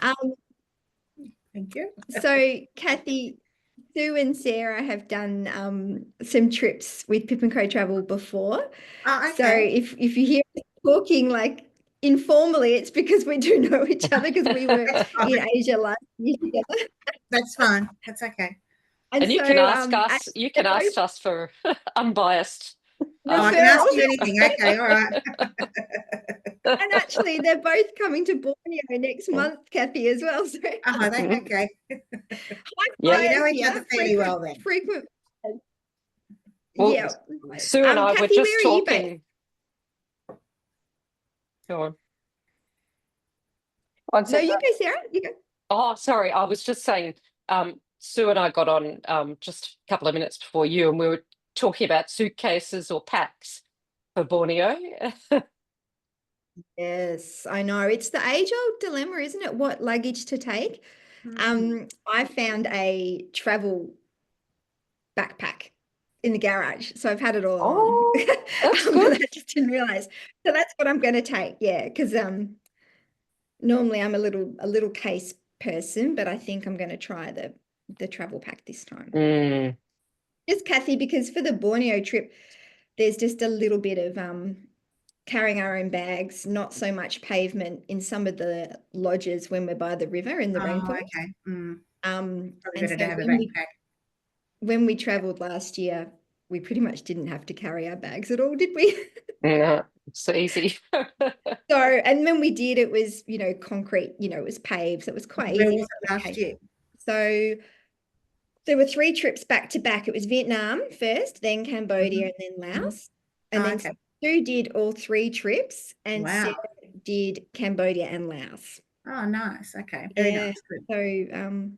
Um, Thank you. so Kathy, Sue and Sarah have done some trips with Pip and Co Travel before. Oh, So okay. if you hear us talking like informally, it's because we do know each other because we were That's in fine. Asia last year together. That's fine. That's okay. And And so you they're can both ask us for unbiased Oh, I can ask referrals. you anything. Okay, all right. And actually, they're both coming to Borneo next month, Kathy, as well. So Oh, okay. high So Yeah. you five know each here. other fairly well then. Frequent. Well, Yeah. Sue and I were Kathy, just where are you based? talking. Go on. One No, sec. you go, Sarah. You go. Oh, sorry. I was just saying, Sue and I got on just a couple of minutes before you, and we were talking about suitcases or packs for Borneo. Yes, I know. It's the age-old dilemma, isn't it? What luggage to take. I found a travel backpack in the garage, so I've had it all along. Oh, that's But good. I just didn't realize. So that's what I'm going to take. Yeah, because normally I'm a little case person, but I think I'm going to try the travel pack this time. Mm. Just Kathy, because for the Borneo trip, there's just a little bit of carrying our own bags, not so much pavement in some of the lodges when we're by the river in the Oh, rainforest. okay. Probably And better to so have a when we backpack. when we traveled last year, we pretty much didn't have to carry our bags at all, did we? Yeah, it's easy. So, and when we did, it was, concrete, it was paved, so it was quite Where easy. was it last year? So there were 3 trips back to back. It was Vietnam first, then Cambodia, Mhm, and then mhm. Laos. And Oh, then okay. Sue did all 3 trips, and Sarah Wow. did Cambodia and Laos. Oh, nice. Okay. Very Yeah. nice. Good. So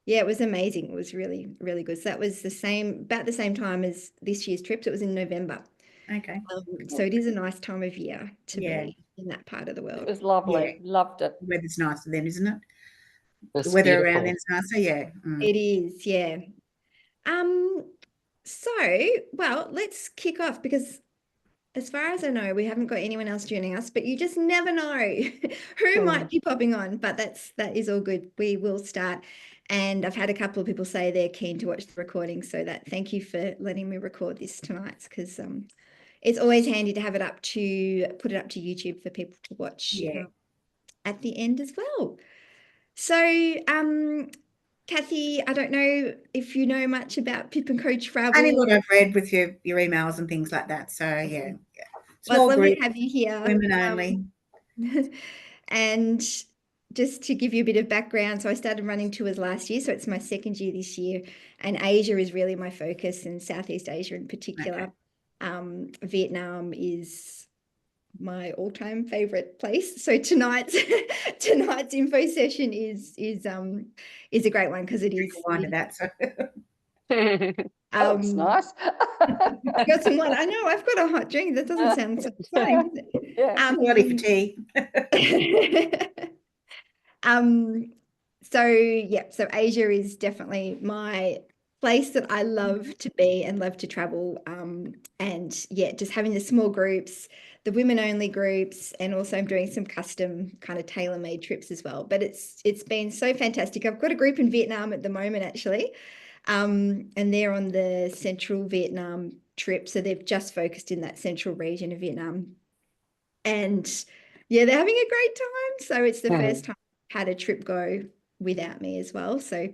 yeah, it was amazing. It was really, really good. So that was about the same time as this year's trips. It was in November. Okay. So it is a nice time of year to Yeah. be in that part of the It world. was Yeah. lovely. Loved it. The weather's nicer then, isn't it? The It's weather around beautiful. then's nicer. Yeah. It is, yeah. Um, well, let's kick off because as far as I know, we haven't got anyone else joining us, but you just never know who Hmm. might be popping on. But that is all good. We will start. And I've had a couple of people say they're keen to watch the recording, so that thank you for letting me record this tonight because it's always handy to have it put it up to YouTube for people to watch Yeah. at the end as well. So, Kathy, I don't know if you know much about Pip and Co Only Travel. what I've read with your emails and things like that. So yeah. Well, it's Small lovely group, to have you here. women only. And just to give you a bit of background, so I started running tours last year, so it's my second year this year, and Asia is really my focus, and Southeast Asia in particular. Okay. Vietnam is my all-time favorite place. So tonight's info session is a great one because it Drink is. a wine to that. So Oh, it's nice. Got some wine. I know I've got a hot drink. That doesn't sound so exciting, does Yeah. bloody for tea. it? So yeah, so Asia is definitely my place that I love to be and love to travel. And yeah, just having the small groups, the women only groups, and also I'm doing some custom kind of tailor-made trips as well. But it's been so fantastic. I've got a group in Vietnam at the moment, actually. And they're on the central Vietnam trip. So they've just focused in that central region of Vietnam. And yeah, they're having a great time. So it's the first time I've had a trip go without me as well. So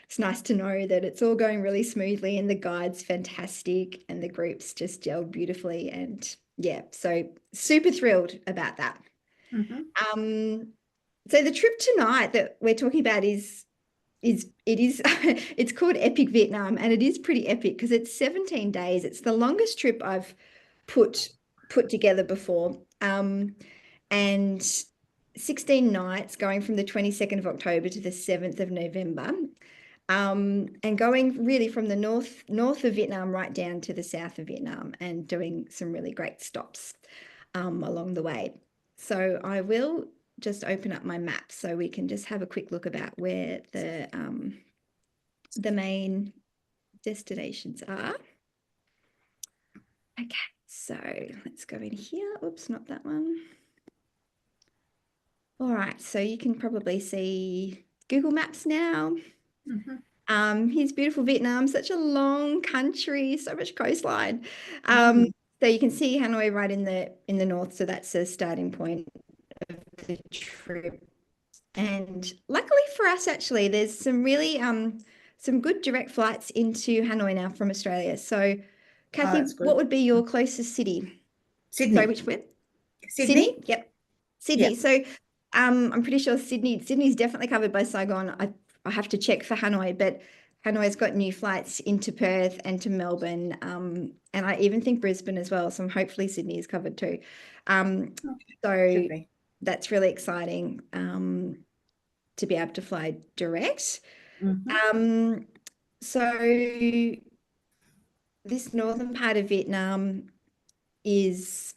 it's nice to know that it's all going really smoothly and the guide's fantastic and the groups just gelled beautifully. And yeah, so super thrilled about that. Mhm. So the trip tonight that we're talking about it's called Epic Vietnam, and it is pretty epic because it's 17 days. It's the longest trip I've put together before. And 16 nights going from the 22nd of October to the 7th of November. And going really from the north of Vietnam right down to the south of Vietnam and doing some really great stops along the way. So I will just open up my map so we can just have a quick look about where the main destinations are. Okay, so let's go in here. Oops, not that one. All right, so you can probably see Google Maps now. Mhm. Here's beautiful Vietnam, such a long country, so much coastline. Mm. So you can see Hanoi right in the north, so that's a starting point of the trip. And luckily for us, actually, there's some good direct flights into Hanoi now from Australia. So, Oh, Kathy, that's what good. would be your closest city? Sorry, Sydney. which one? Sydney? Sydney? Yep. Yeah. Sydney. So I'm pretty sure Sydney's definitely covered by Saigon. I have to check for Hanoi, but Hanoi's got new flights into Perth and to Melbourne. And I even think Brisbane as well. So hopefully Sydney is covered too. Um, Okay. so Should be. that's really exciting to be able to fly direct. Mhm. Um, so this northern part of Vietnam is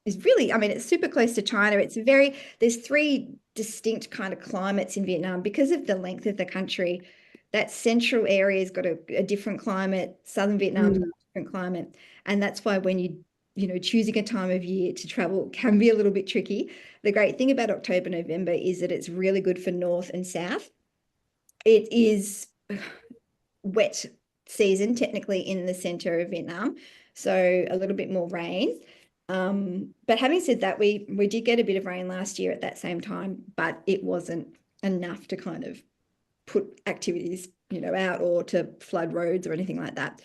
is really, I mean, it's super close to China. There's three distinct kind of climates in Vietnam because of the length of the country. That central area's got a different climate. Southern Vietnam's got Mm. a different climate. And that's why when choosing a time of year to travel can be a little bit tricky. The great thing about October, November is that it's really good for north and south. It is wet season technically in the center of Vietnam, so a little bit more rain. But having said that, we did get a bit of rain last year at that same time, but it wasn't enough to kind of put activities, out or to flood roads or anything like that.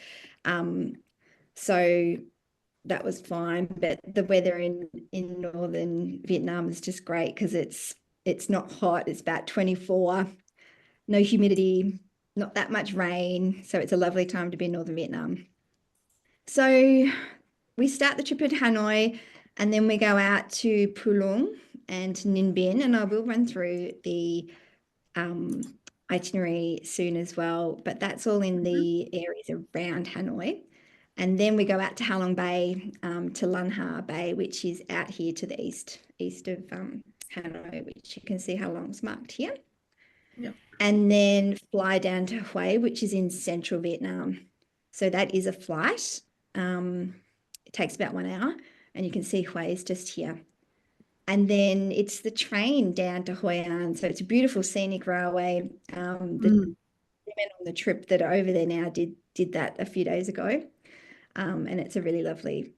So that was fine. But the weather in northern Vietnam is just great because it's not hot. It's about 24, no humidity, not that much rain. So it's a lovely time to be in northern Vietnam. So we start the trip at Hanoi and then we go out to Pulong and Ninh Binh, and I will run through the um, itinerary soon as well, but that's all in Mhm. the areas around Hanoi. And then we go out to Halong Bay, to Lan Ha Bay, which is out here to the east of Hanoi, which you can see Halong's marked here. Yep. And then fly down to Hue, which is in central Vietnam. So that is a flight. It takes about 1 hour, and you can see Hue is just here. And then it's the train down to Hoi An. So it's a beautiful scenic railway. The Mm. men on the trip that are over there now did that a few days ago. And it's a really lovely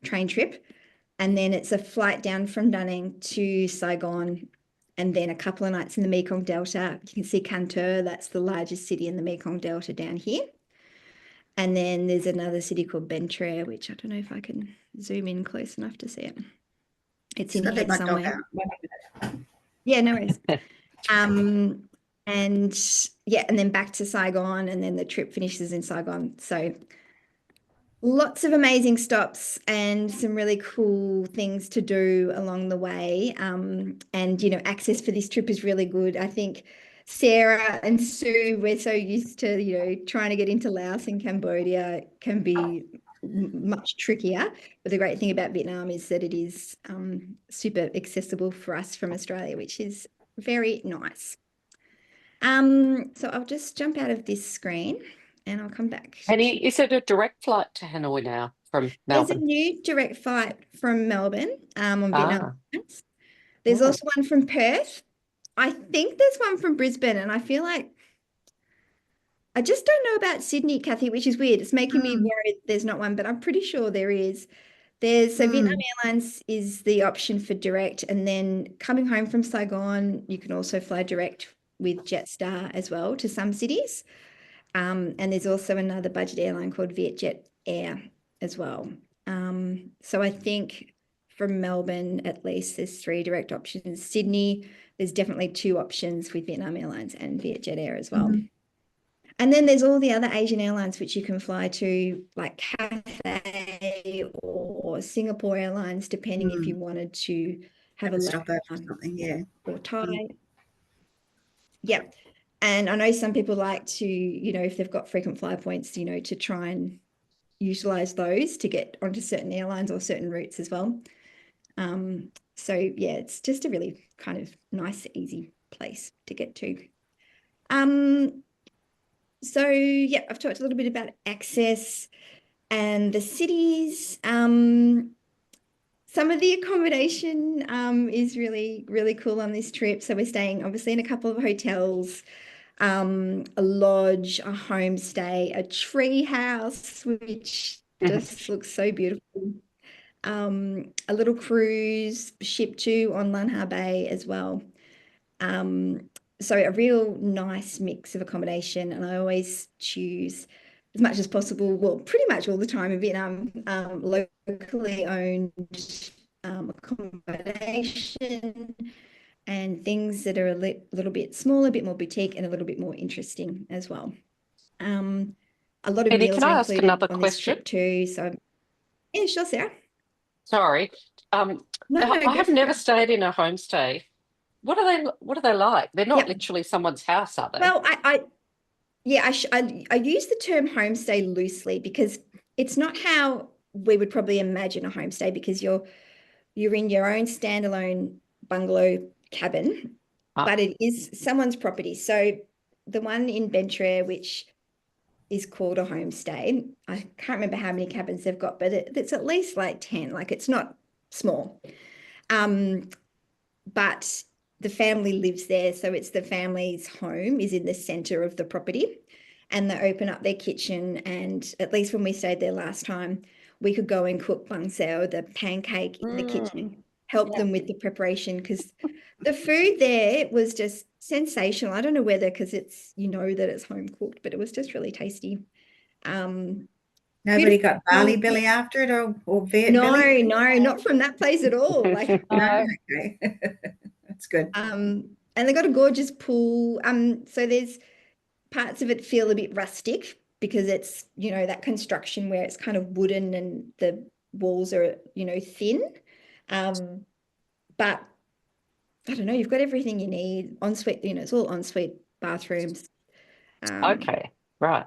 train trip. And then it's a flight down from Dunning to Saigon, and then a couple of nights in the Mekong Delta. You can see Can Tho, that's the largest city in the Mekong Delta down here. And then there's another city called Ben Tre, which I don't know if I can zoom in close enough to see it. It's Just in gotta let here my dog somewhere. out. Yeah, no worries. Um, and yeah, and then back to Saigon, and then the trip finishes in Saigon. So lots of amazing stops and some really cool things to do along the way. And access for this trip is really good. I think Sarah and Sue, we're so used to, trying to get into Laos and Cambodia can be much trickier. But the great thing about Vietnam is that it is super accessible for us from Australia, which is very nice. So I'll just jump out of this screen and I'll come back to. Penny, is it a direct flight to Hanoi now from There's a Melbourne? new direct flight from Melbourne, on Vietnam Ah, Airlines. There's oh, also one from Perth. I think there's one from Brisbane, and I feel like I just don't know about Sydney, Kathy, which is weird. It's making me Mm. worried there's not one, but I'm pretty sure there is. So Vietnam Mm. Airlines is the option for direct, and then coming home from Saigon, you can also fly direct with Jetstar as well to some cities. And there's also another budget airline called Vietjet Air as well. So I think from Melbourne, at least, there's three direct options. Sydney, there's definitely two options with Vietnam Airlines and Vietjet Air as well. Mhm. And then there's all the other Asian airlines which you can fly to, like Cathay or Singapore Airlines, depending if you Mm. wanted to have Have a a look, stopover or something. Yeah. or Thai. Mm. Yeah. And I know some people like to, if they've got frequent flyer points, to try and utilize those to get onto certain airlines or certain routes as well. So yeah, it's just a really kind of nice, easy place to get to. Um, so yeah, I've talked a little bit about access and the cities. some of the accommodation is really, really cool on this trip. So we're staying obviously in a couple of hotels, a lodge, a homestay, a tree house, which just looks so beautiful. A little cruise ship too on Lanha Bay as well. Um, so a real nice mix of accommodation, and I always choose as much as possible, well, pretty much all the time in Vietnam, locally owned accommodation and things that are a little bit smaller, a bit more boutique, and a little bit more interesting as well. A lot of Penny, meals can are I ask included another on this question? trip too. So yeah, sure, Sarah. Sorry. No, no, I go have for never it. stayed in a homestay. What are they like? They're not Yep. literally someone's house, are they? Well, yeah, I use the term homestay loosely because it's not how we would probably imagine a homestay, because you're in your own standalone bungalow cabin, Ah, but it is someone's property. So the one in Bentre, which is called a homestay, I can't remember how many cabins they've got, but it's at least like 10. Like, it's not small. Um, but the family lives there, so it's the family's home is in the center of the property, and they open up their kitchen, and at least when we stayed there last time, we could go and cook bang sao, the pancake, in the kitchen, help Yeah. them with the preparation, because the food there was just sensational. I don't know whether because it's, that it's home cooked, but it was just really tasty. Nobody Beautiful. got barley belly after it, or No, belly? no, not from that place at all. Like, No, okay. That's good. and they got a gorgeous pool. So there's parts of it feel a bit rustic because it's, that construction where it's kind of wooden and the walls are, thin. But I don't know, you've got everything you need. Ensuite, it's all ensuite bathrooms. okay, right.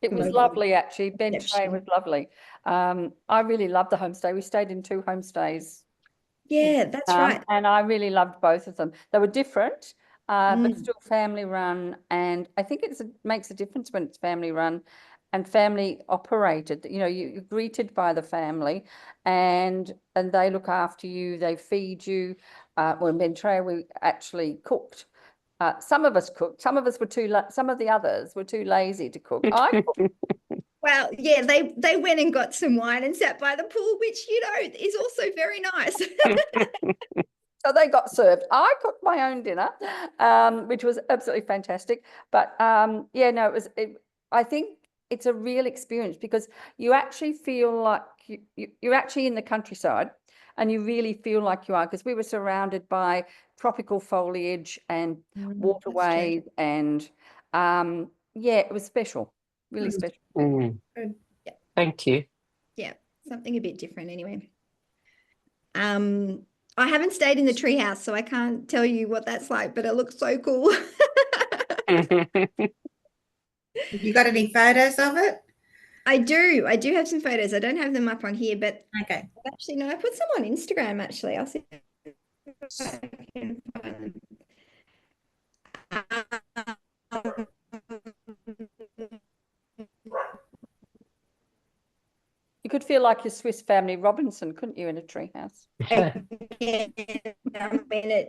It was Mobile lovely, actually. Ben Tray was reception. lovely. I really loved the homestay. We stayed in 2 homestays, Yeah, that's right. and I really loved both of them. They were different, but Mm. still family run. And I think it makes a difference when it's family run and family operated. You're greeted by the family, and they look after you. They feed you. Well, in Ben Tray, we actually cooked. Some of us cooked. Some of us were some of the others were too lazy to cook. I cooked. Well, yeah, they went and got some wine and sat by the pool, which, is also very nice. So they got served. I cooked my own dinner, which was absolutely fantastic. But yeah, no, I think it's a real experience because you actually feel like you're actually in the countryside, and you really feel like you are, because we were surrounded by tropical foliage and waterways, and yeah, it was special, really special. Mm, Good. Yeah, thank you. yeah, something a bit different anyway. I haven't stayed in the treehouse, so I can't tell you what that's like, but it looks so cool. Have you got any photos of it? I do have some photos. I don't have them up on here, but Okay. actually, no, I put some on Instagram, actually. I'll see if I can find them. You could feel like your Swiss Family Robinson, couldn't you, in a treehouse? I mean,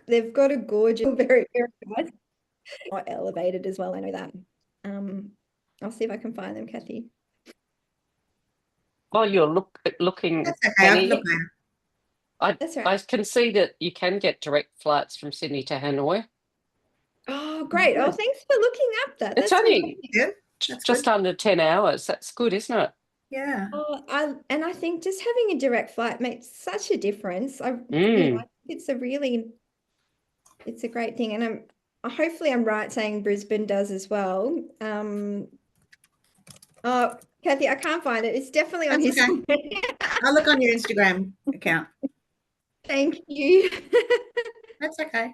they've got a gorgeous, very, very nice, not elevated as well. I know that. I'll see if I can find them, Kathy. While you're looking, That's okay. Penny, Look there. That's I right. can see that you can get direct flights from Sydney to Hanoi. Oh, great. Oh, thanks for looking up that. It's That's only Good. That's just good. under 10 hours. That's good, isn't it? Yeah. Oh, I think just having a direct flight makes such a difference. I Mm. think it's a great thing, and hopefully I'm right saying Brisbane does as well. Oh, Kathy, I can't find it. It's definitely on That's his. okay. I'll look on your Instagram account. Thank you. That's okay.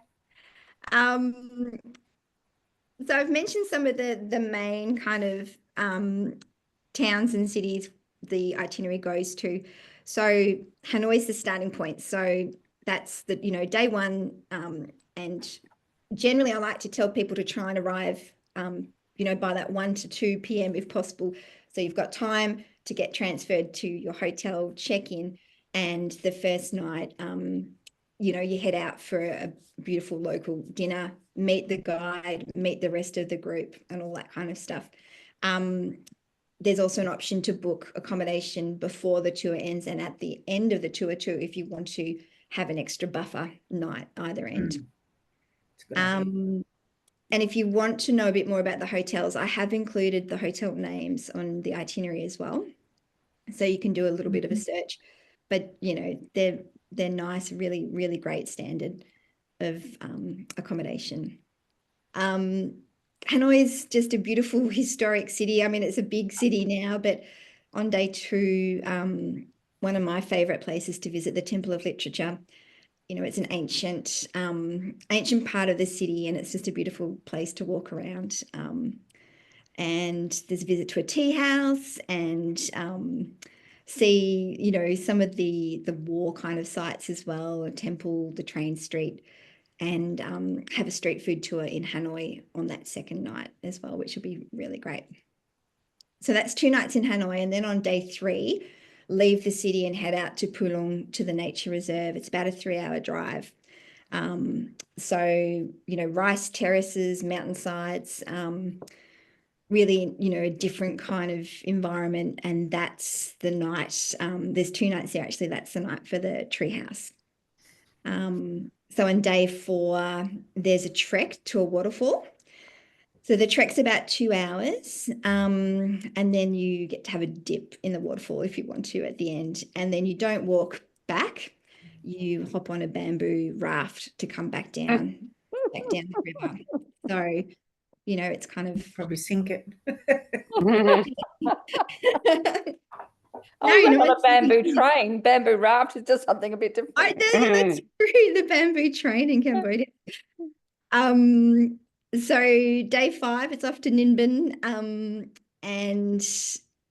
So I've mentioned some of the main kind of towns and cities the itinerary goes to. So Hanoi's the starting point. So that's the, day one. And generally I like to tell people to try and arrive, by that 1 to 2 p.m. if possible. So you've got time to get transferred to your hotel check-in. And the first night, you know, you head out for a beautiful local dinner, meet the guide, meet the rest of the group, and all that kind of stuff. There's also an option to book accommodation before the tour ends and at the end of the tour too, if you want to have an extra buffer night either end. It's a good idea. And if you want to know a bit more about the hotels, I have included the hotel names on the itinerary as well. So you can do a little bit of a search, but you know, they're nice, really, really great standard of accommodation. Hanoi is just a beautiful historic city. I mean, it's a big city now, but on day 2, one of my favorite places to visit, the Temple of Literature. You know, it's an ancient part of the city, and it's just a beautiful place to walk around. And there's a visit to a tea house and see, you know, some of the war kind of sites as well, a temple, the train street, and have a street food tour in Hanoi on that second night as well, which will be really great. So that's 2 nights in Hanoi, and then on day 3, leave the city and head out to Pulong to the nature reserve. It's about a 3-hour drive. So, you know, rice terraces, mountainsides, really, you know, a different kind of environment. And that's the night. There's 2 nights there, actually. That's the night for the treehouse. So on day 4, there's a trek to a waterfall. So the trek's about 2 hours, and then you get to have a dip in the waterfall if you want to at the end. And then you don't walk back, you hop on a bamboo raft to come back down the river. So, you know, it's kind of Probably sink it. Oh, you know, on a it's bamboo train, bamboo raft is just something a bit different. that's true, the bamboo train in Cambodia. So day 5, it's off to Ninh Bình. And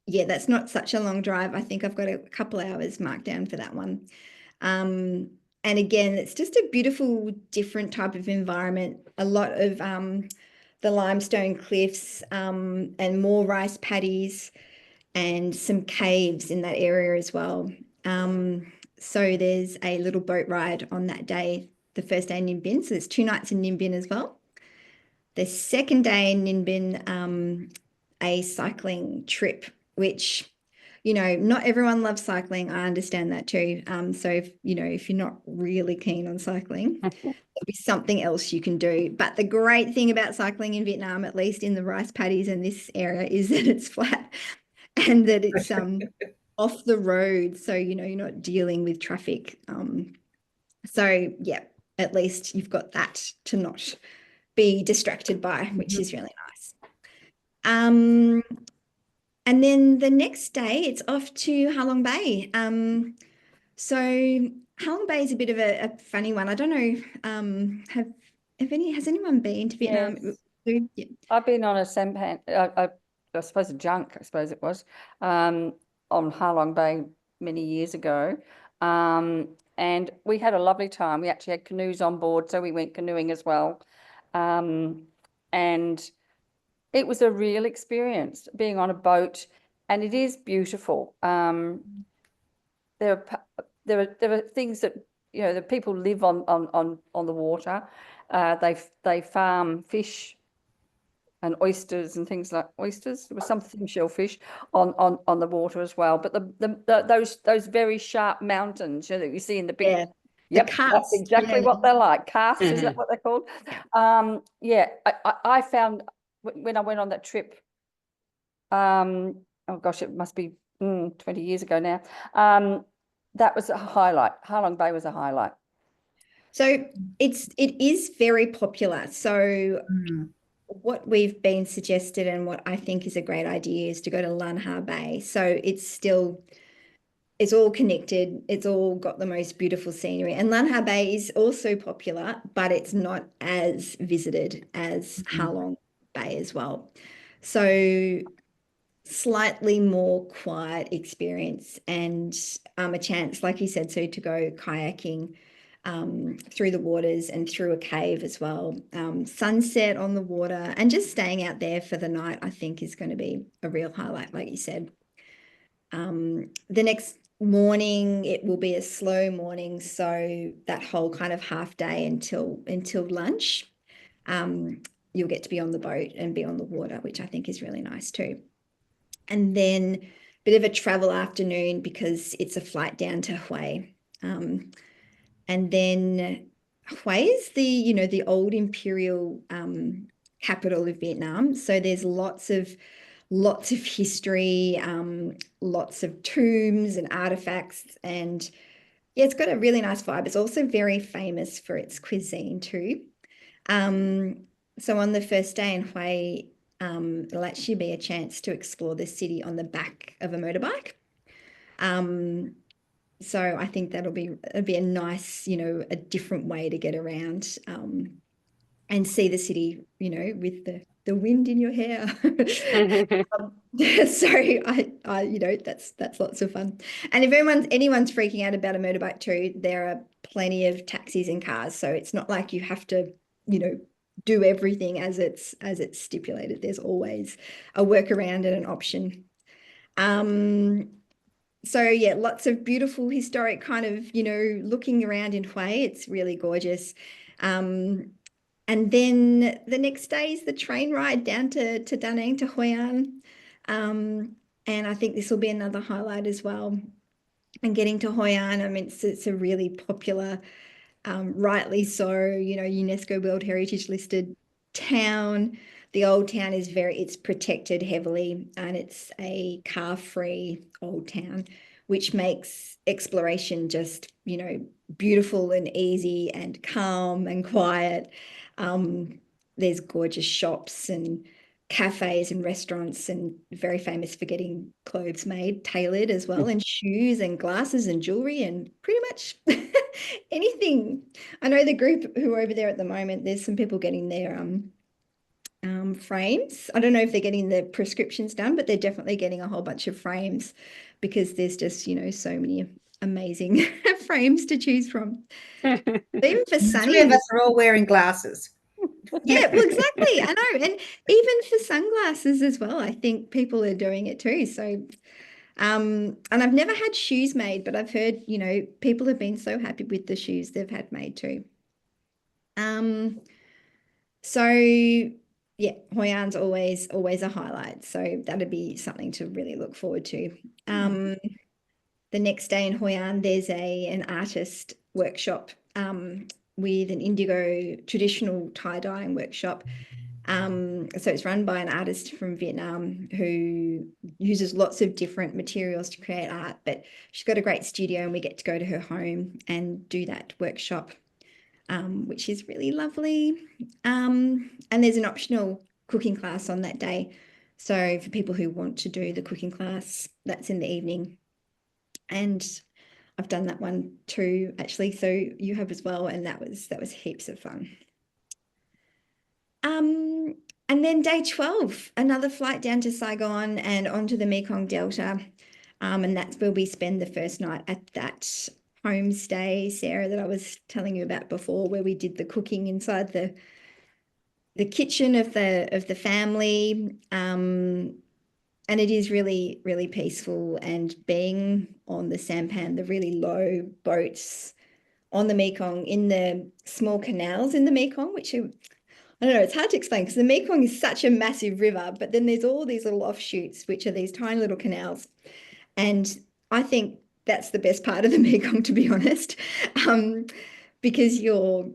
yeah, that's not such a long drive. I think I've got a couple hours marked down for that one. And again, it's just a beautiful, different type of environment. A lot of the limestone cliffs, and more rice paddies, and some caves in that area as well. So there's a little boat ride on that day, the first day in Ninh Bình. So there's 2 nights in Ninh Bình as well. The second day in Ninh Bình, a cycling trip, which, you know, not everyone loves cycling. I understand that too. So if, you know, if you're not really keen on cycling, there'll be something else you can do. But the great thing about cycling in Vietnam, at least in the rice paddies in this area, is that it's flat and that it's off the road. So, you know, you're not dealing with traffic. So yeah, at least you've got that to not be distracted by, which is really nice. And then the next day it's off to Halong Bay. So Halong Bay is a bit of a funny one. I don't know, has anyone been to Vietnam? Yes. Yeah. I've been on a sampan, I suppose a junk, I suppose it was, on Halong Bay many years ago. And we had a lovely time. We actually had canoes on board, so we went canoeing as well. And it was a real experience being on a boat, and it is beautiful. There are things that, you know, the people live on the water. They farm fish and oysters and things like oysters. There was something shellfish on the water as well. But those very sharp mountains, you know, that you see in the big. Yeah. Yep, The that's karsts, exactly yeah. what they're like. Karsts, is that what they're called? Yeah, I found when I went on that trip, oh gosh, it must be 20 years ago now. That was a highlight. Halong Bay was a highlight. So it is very popular. So Mm. what we've been suggested and what I think is a great idea is to go to Lan Ha Bay. So it's all connected. It's all got the most beautiful scenery. And Lan Ha Bay is also popular, but it's not as visited as Halong Bay as well. So slightly more quiet experience and a chance, like you said, so to go kayaking through the waters and through a cave as well. Sunset on the water and just staying out there for the night, I think, is going to be a real highlight, like you said. The next morning, it will be a slow morning. So that whole kind of half day until lunch, you'll get to be on the boat and be on the water, which I think is really nice too. And then a bit of a travel afternoon because it's a flight down to Hue. And then Hue is the old imperial capital of Vietnam. So there's lots of history, lots of tombs and artifacts, and yeah, it's got a really nice vibe. It's also very famous for its cuisine too. So on the first day in Hue, it'll actually be a chance to explore the city on the back of a motorbike. So I think it'll be a nice, a different way to get around, and see the city, with the wind in your hair. So that's lots of fun. And if anyone's freaking out about a motorbike too, there are plenty of taxis and cars. So it's not like you have to, do everything as it's stipulated. There's always a workaround and an option. So yeah, lots of beautiful historic kind of, looking around in Hue. It's really gorgeous. And then the next day is the train ride down to Da Nang to Hoi An. And I think this will be another highlight as well. And getting to Hoi An, I mean, it's a really popular, rightly so, UNESCO World Heritage listed town. The old town it's protected heavily, and it's a car-free old town, which makes exploration just, beautiful and easy and calm and quiet. There's gorgeous shops and cafes and restaurants, and very famous for getting clothes made, tailored as well, and shoes and glasses and jewelry and pretty much anything. I know the group who are over there at the moment, there's some people getting their frames. I don't know if they're getting the prescriptions done, but they're definitely getting a whole bunch of frames because there's just, so many amazing frames to choose from. Even for Sunny, Three of us are all wearing glasses. yeah, well, exactly. I know. And even for sunglasses as well, I think people are doing it too. So, and I've never had shoes made, but I've heard, people have been so happy with the shoes they've had made too. So yeah, Hoi An's always a highlight. So that'd be something to really look forward to. The next day in Hoi An, there's an artist workshop with an indigo traditional tie-dyeing workshop. So it's run by an artist from Vietnam who uses lots of different materials to create art, but she's got a great studio and we get to go to her home and do that workshop, which is really lovely. And there's an optional cooking class on that day. So for people who want to do the cooking class, that's in the evening. And I've done that one too, actually. So you have as well, and that was heaps of fun. And then day 12, another flight down to Saigon and onto the Mekong Delta. And that's where we spend the first night at that homestay, Sarah, that I was telling you about before, where we did the cooking inside the kitchen of the family. And it is really, really peaceful, and being on the sampan, the really low boats on the Mekong, in the small canals in the Mekong, which are, I don't know, it's hard to explain because the Mekong is such a massive river, but then there's all these little offshoots, which are these tiny little canals. And I think that's the best part of the Mekong, to be honest, because you're,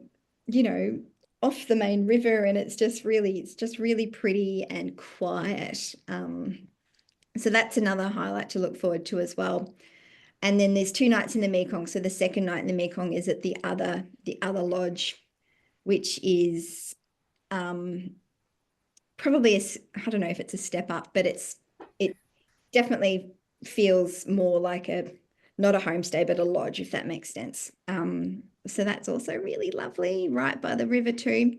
off the main river, and it's just really pretty and quiet. So that's another highlight to look forward to as well. And then there's 2 nights in the Mekong. So the second night in the Mekong is at the other lodge, which is probably I don't know if it's a step up, but it definitely feels more like not a homestay, but a lodge, if that makes sense. So that's also really lovely, right by the river too.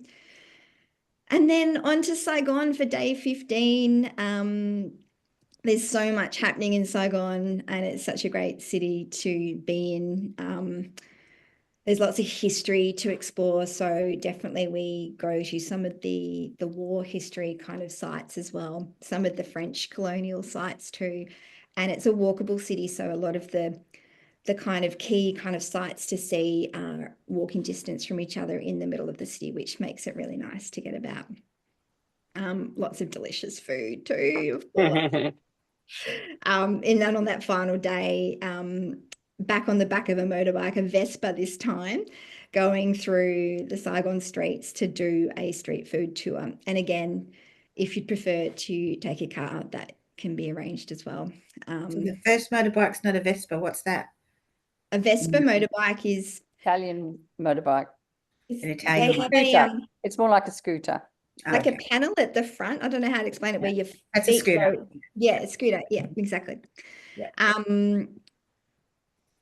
And then on to Saigon for day 15. There's so much happening in Saigon, and it's such a great city to be in. There's lots of history to explore, so definitely we go to some of the war history kind of sites as well, some of the French colonial sites too. and it's a walkable city, so a lot of the kind of key kind of sites to see are walking distance from each other in the middle of the city, which makes it really nice to get about. Lots of delicious food too, of course. And then on that final day, back on the back of a motorbike, a Vespa this time, going through the Saigon streets to do a street food tour. And again, if you'd prefer to take a car, that can be arranged as well. So the first motorbike's not a Vespa. What's that? A Vespa motorbike is Italian motorbike. An they Italian have one. a Scooter. It's more like a scooter. like a Okay. panel at the front. I don't know how to explain it, where your That's a feet scooter. go. Yeah, a scooter. Yeah, exactly. Yeah.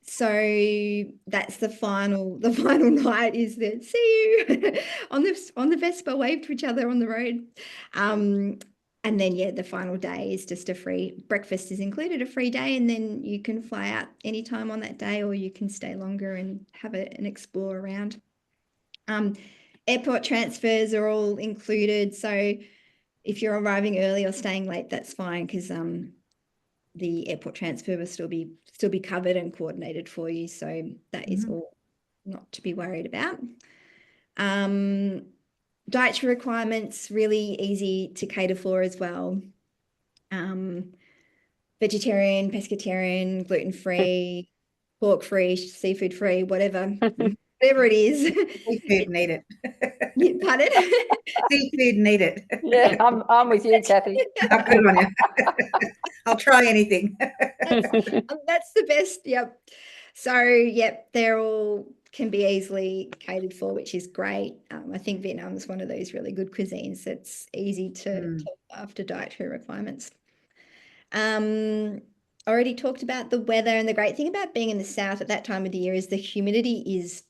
So that's the final night is that see you on the Vespa, wave to each other on the road. And then yeah, the final day is just a free breakfast is included, a free day, and then you can fly out anytime on that day, or you can stay longer and have an explore around. Airport transfers are all included, so if you're arriving early or staying late, that's fine, because the airport transfer will still be covered and coordinated for you, so that is all not to be worried about. Dietary requirements really easy to cater for as well. Vegetarian, pescatarian, gluten-free, pork-free, seafood-free, whatever it is. Seafood need it. Pardon? Seafood need it. Yeah, I'm with you, Kathy. Oh, good on you. I'll try anything. That's the best. Yep. So, yep, they're all can be easily catered for, which is great. I think Vietnam is one of those really good cuisines that's easy to after dietary requirements. Already talked about the weather, and the great thing about being in the south at that time of the year is the humidity is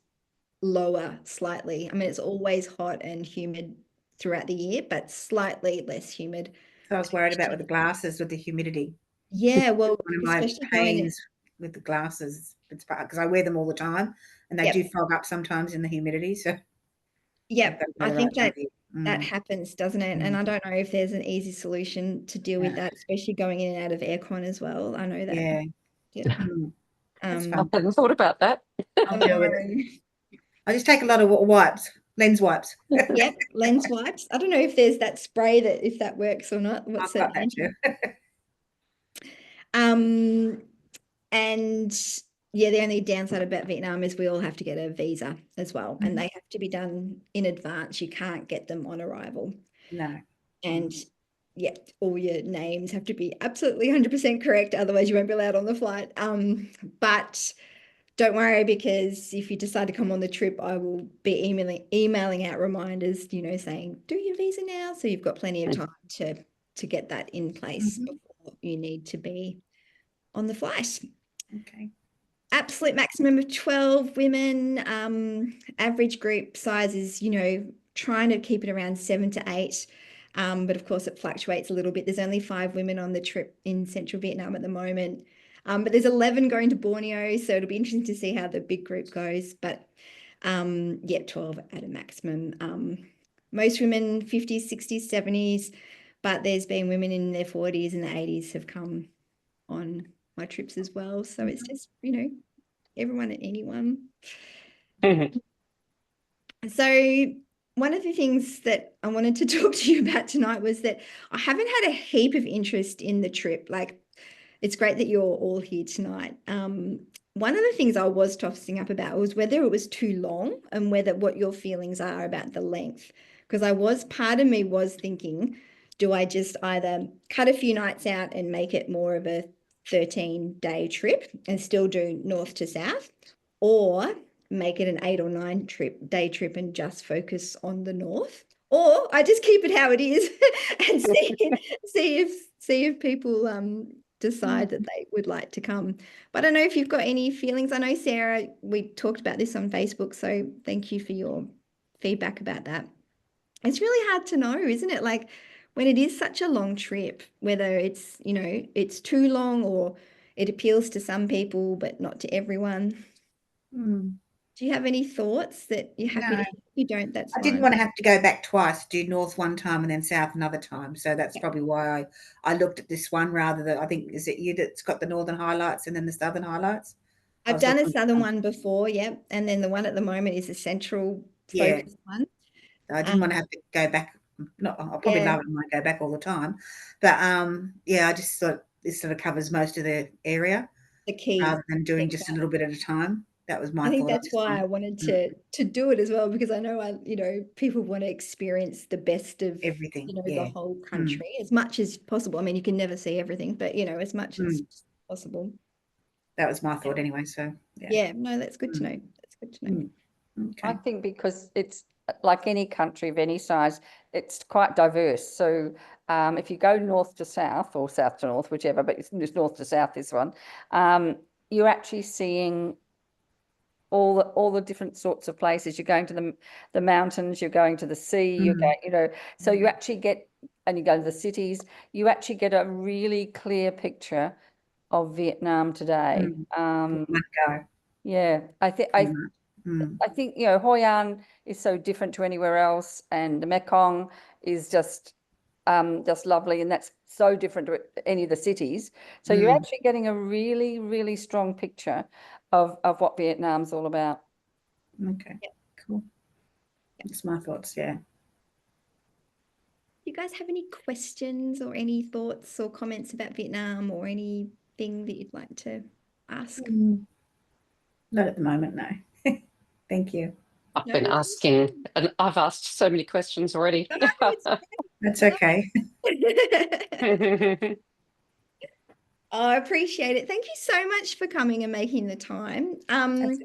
lower slightly. I mean, it's always hot and humid throughout the year, but slightly less humid. So I was worried about with the glasses, with the humidity. Yeah, well, One of my especially going pains with the glasses, it's because I wear them all the time, and they do fog up sometimes in the humidity. So yeah, I think that that happens, doesn't it? And I don't know if there's an easy solution to deal with that, especially going in and out of aircon as well. I know that. Yeah. I hadn't thought about that. I'll deal with it. I just take a lot of wipes, lens wipes. Yep, lens wipes. I don't know if there's that spray that if that works or not. What's I've got that too. And yeah, the only downside about Vietnam is we all have to get a visa as well, and they have to be done in advance. You can't get them on arrival. No. And yeah, all your names have to be absolutely 100% correct, otherwise you won't be allowed on the flight. But don't worry, because if you decide to come on the trip, I will be emailing out reminders, saying do your visa now, so you've got plenty of time to get that in place before you need to be on the flight. Okay. Absolute maximum of 12 women. Average group size is, trying to keep it around 7 to 8. But of course it fluctuates a little bit. There's only 5 women on the trip in central Vietnam at the moment. But there's 11 going to Borneo, so it'll be interesting to see how the big group goes. But 12 at a maximum. Most women 50s, 60s, 70s, but there's been women in their 40s and the 80s have come on my trips as well. So it's just, everyone and anyone. So one of the things that I wanted to talk to you about tonight was that I haven't had a heap of interest in the trip. Like, it's great that you're all here tonight. One of the things I was tossing up about was whether it was too long and what your feelings are about the length. Because part of me was thinking, do I just either cut a few nights out and make it more of a 13-day trip and still do north to south, or make it an 8 or 9 day trip and just focus on the north, or I just keep it how it is and see if people decide that they would like to come. But I don't know if you've got any feelings. I know, Sarah, we talked about this on Facebook, so thank you for your feedback about that. It's really hard to know, isn't it? Like, when it is such a long trip, whether it's, it's too long or it appeals to some people, but not to everyone. Do you have any thoughts that you're happy No. to? If you don't, that's I didn't fine. want to have to go back twice, do north one time and then south another time. So that's probably why I looked at this one rather than, I think, is it you that's got the northern highlights and then the southern highlights? I I've was done a looking, southern one before, yep. And then the one at the moment is a central yeah, focused one. I didn't want to have to go back. Not, I'll probably Yeah, love it and might go back all the time. But yeah, I just thought this sort of covers most of the area the key rather than doing things just a are. little bit at a time. That was my I think thought on that's this why one. I wanted to do it as well, because I know people want to experience the best of Everything, the yeah. whole country as much as possible. I mean, you can never see everything, but as much as possible. That was my thought anyway. So yeah. Yeah, no, that's good to know. That's good to know. Okay. I think because it's like any country of any size, it's quite diverse. So if you go north to south or south to north, whichever, but it's north to south, this one, you're actually seeing all the different sorts of places. You're going to the mountains, you're going to the sea, you're going, so you actually get, and you go to the cities, you actually get a really clear picture of Vietnam today. One go. Yeah, I think I think Hoi An is so different to anywhere else, and the Mekong is just lovely, and that's so different to any of the cities. So you're actually getting a really, really strong picture of what Vietnam's all about. Okay, cool. That's my thoughts. Yeah. You guys have any questions or any thoughts or comments about Vietnam or anything that you'd like to ask? Not at the moment, no. Thank you. I've No, been asking, and I've asked so many questions already. no, That's okay. Oh, I appreciate it. Thank you so much for coming and making the time. That's okay.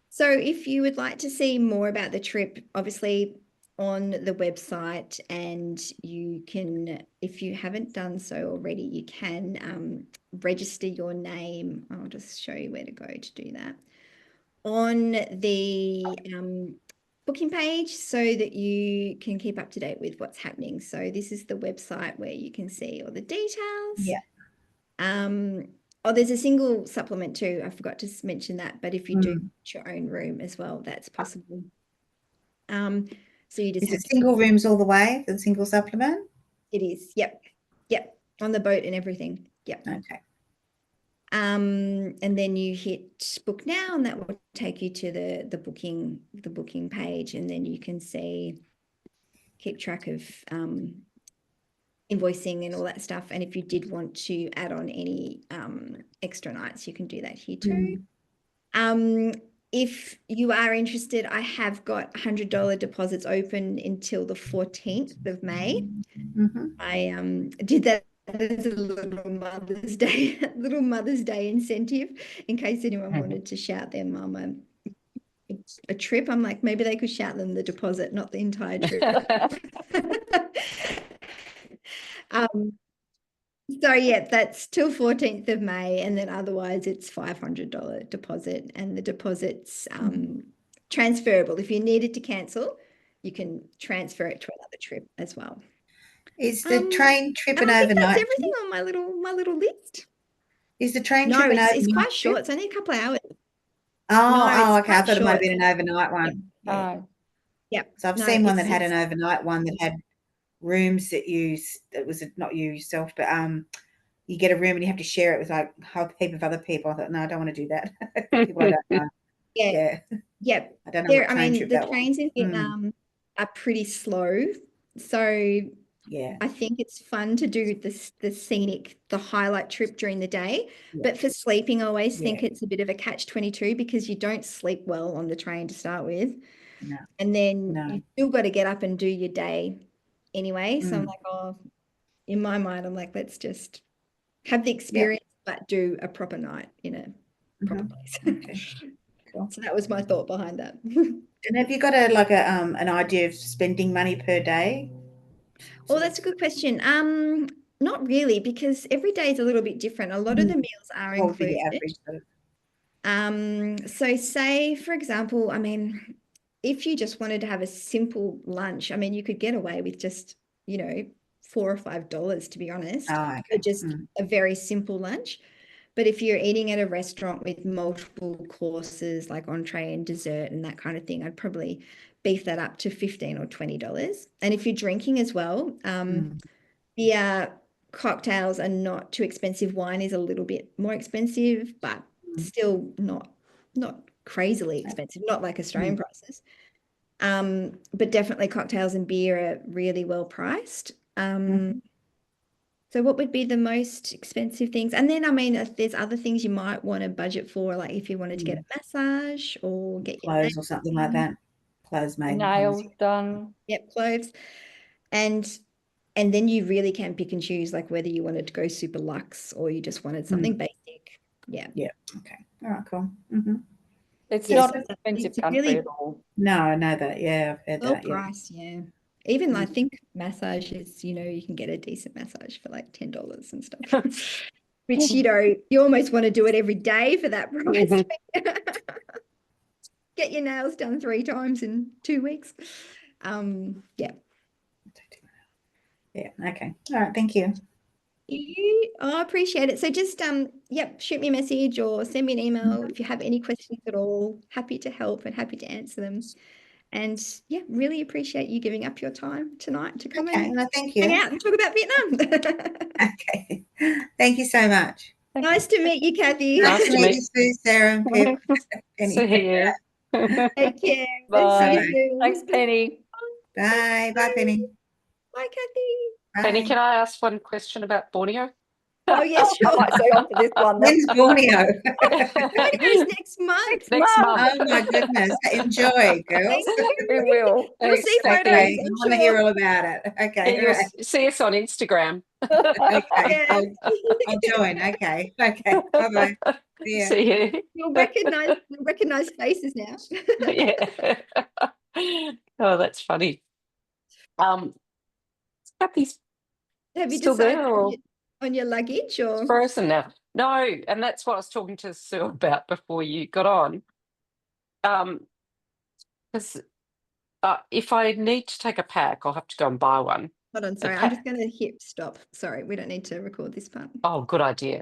So if you would like to see more about the trip, obviously on the website, and you can, if you haven't done so already, you can register your name. I'll just show you where to go to do that on the booking page so that you can keep up to date with what's happening. So this is the website where you can see all the details. Yeah. Oh, there's a single supplement too. I forgot to mention that, but if you do your own room as well, that's possible. So you just Is have it to. single rooms all the way, the single supplement? It is. Yep. Yep. On the boat and everything. Yep. Okay. And then you hit book now, and that will take you to the booking page, and then you can keep track of invoicing and all that stuff. And if you did want to add on any extra nights, you can do that here too. If you are interested, I have got $100 deposits open until the 14th of May. I did that as a little Mother's Day incentive in case anyone wanted to shout their mum a trip. I'm like, maybe they could shout them the deposit, not the entire trip. So yeah, that's till 14th of May, and then otherwise it's $500 deposit, and the deposit's transferable. If you needed to cancel, you can transfer it to another trip as well. Is the train trip an I think overnight? that's everything on my little list. Is the train No, trip an overnight it's quite short. trip? It's only a couple of hours. Oh, No, it's okay. I quite thought it might have short. been an overnight one. Yeah. Yeah. So I've No, seen one that had it's an overnight one that had rooms that was not you yourself, but you get a room and you have to share it with like a heap of other people. I thought, no, I don't want to do that. People I don't know. yeah. Yeah. I don't know what train trip the that was. trains in Vietnam are pretty slow. So Yeah. I think it's fun to do the highlight trip during the day. But for sleeping, I always think it's a bit of a catch-22 because you don't sleep well on the train to start with. No. And then you still got to get up and do your day anyway. So I'm like, oh, in my mind, I'm like, let's just have the experience, but do a proper night in a proper place. Okay. Cool. So that was my thought behind that. And have you got an idea of spending money per day? Oh, that's a good question. Not really, because every day is a little bit different. A lot of the meals are What would be included. the average sort of? So say, for example, I mean, if you just wanted to have a simple lunch, I mean, you could get away with just, $4 or $5, to be honest, Oh, okay. for just a very simple lunch. But if you're eating at a restaurant with multiple courses, like entree and dessert and that kind of thing, I'd probably beef that up to $15 or $20. And if you're drinking as well, beer, cocktails are not too expensive. Wine is a little bit more expensive, but still not crazily expensive, not like Australian prices. But definitely cocktails and beer are really well priced. So what would be the most expensive things? And then, I mean, if there's other things you might want to budget for, like if you wanted to get a massage or get your Clothes or something like that. Clothes made. Nails done. Yep, clothes. And then you really can pick and choose, like whether you wanted to go super luxe or you just wanted something basic. Yeah. Yeah. Okay. All right. Cool. It's Yeah, not so an expensive it's country really at all. No, I know that. Yeah, I've heard low that. Yeah. price, yeah. Even I think massages, you can get a decent massage for like $10 and stuff. Which, you almost want to do it every day for that price. Get your nails done 3 times in 2 weeks. Yeah. Yeah. Okay. All right. Thank you. I appreciate it. So just shoot me a message or send me an email if you have any questions at all. Happy to help and happy to answer them. And yeah, really appreciate you giving up your time tonight to come Okay. and No, thank hang you. out and talk about Vietnam. Okay. Thank you so much. Nice to meet you, Kathy. Nice to meet you, Sue, Sarah, and Pip. See you. Take care. Bye. See you soon. Thanks, Penny. Bye. Bye, Penny. Bye, Kathy. Penny, Bye. can I ask one question about Borneo? Oh, yes, I sure. might stay on for this one. When's Borneo? Borneo's next month. Next month. Oh my goodness. Enjoy, girls. We will. We'll see Thanks, photos. Okay. I I'm want to sure. hear all about it. Okay. Yeah, you'll see us on Instagram. Okay. Yeah. I'll join. Okay. Okay. Bye-bye. See ya. See you. You'll recognize faces now. Yeah. Oh, that's funny. Kathy's Have you still decided there or on your luggage or? frozen now? No, and that's what I was talking to Sue about before you got on. Because if I need to take a pack, I'll have to go and buy one. Hold on, sorry. I'm just going to hit stop. Sorry, we don't need to record this part. Oh, good idea.